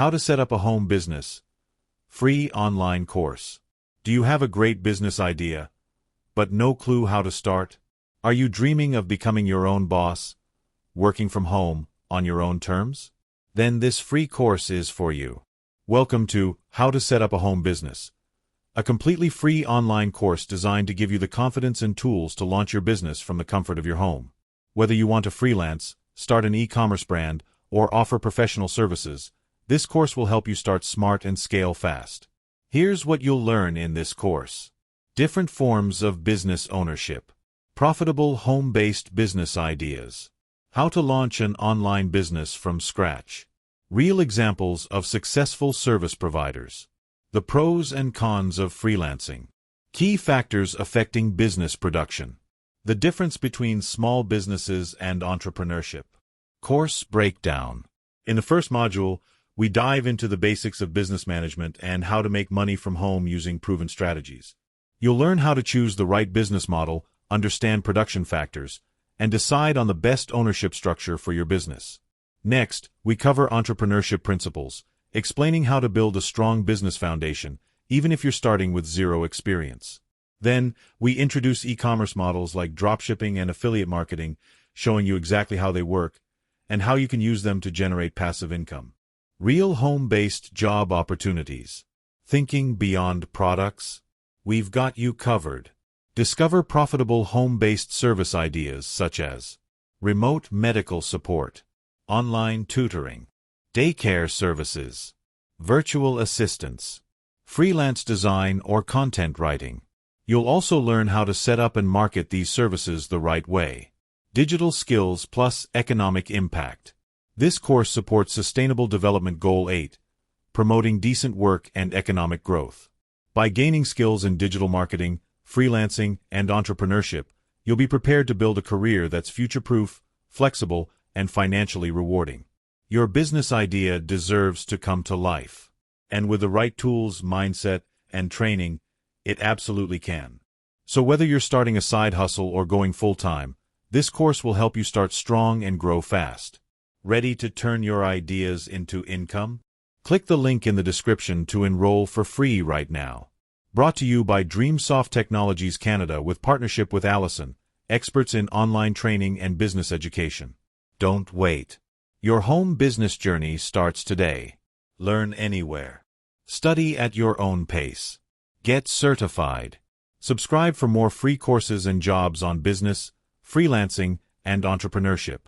How to set up a home business. Free online course. Do you have a great business idea, but no clue how to start? Are you dreaming of becoming your own boss, working from home, on your own terms? Then this free course is for you. Welcome to How to Set Up a Home Business, a completely free online course designed to give you the confidence and tools to launch your business from the comfort of your home. Whether you want to freelance, start an e-commerce brand, or offer professional services, this course will help you start smart and scale fast. Here's what you'll learn in this course. Different forms of business ownership. Profitable home-based business ideas. How to launch an online business from scratch. Real examples of successful service providers. The pros and cons of freelancing. Key factors affecting business production. The difference between small businesses and entrepreneurship. Course breakdown. In the first module, we dive into the basics of business management and how to make money from home using proven strategies. You'll learn how to choose the right business model, understand production factors, and decide on the best ownership structure for your business. Next, we cover entrepreneurship principles, explaining how to build a strong business foundation, even if you're starting with zero experience. Then, we introduce e-commerce models like dropshipping and affiliate marketing, showing you exactly how they work and how you can use them to generate passive income. Real home-based job opportunities. Thinking beyond products? We've got you covered. Discover profitable home-based service ideas such as remote medical support, online tutoring, daycare services, virtual assistants, freelance design or content writing. You'll also learn how to set up and market these services the right way. Digital skills plus economic impact. This course supports Sustainable Development Goal 8, promoting decent work and economic growth. By gaining skills in digital marketing, freelancing, and entrepreneurship, you'll be prepared to build a career that's future-proof, flexible, and financially rewarding. Your business idea deserves to come to life. And with the right tools, mindset, and training, it absolutely can. So whether you're starting a side hustle or going full-time, this course will help you start strong and grow fast. Ready to turn your ideas into income? Click the link in the description to enroll for free right now. Brought to you by Dreamsoft Technologies Canada with partnership with Allison, experts in online training and business education. Don't wait. Your home business journey starts today. Learn anywhere. Study at your own pace. Get certified. Subscribe for more free courses and jobs on business, freelancing, and entrepreneurship.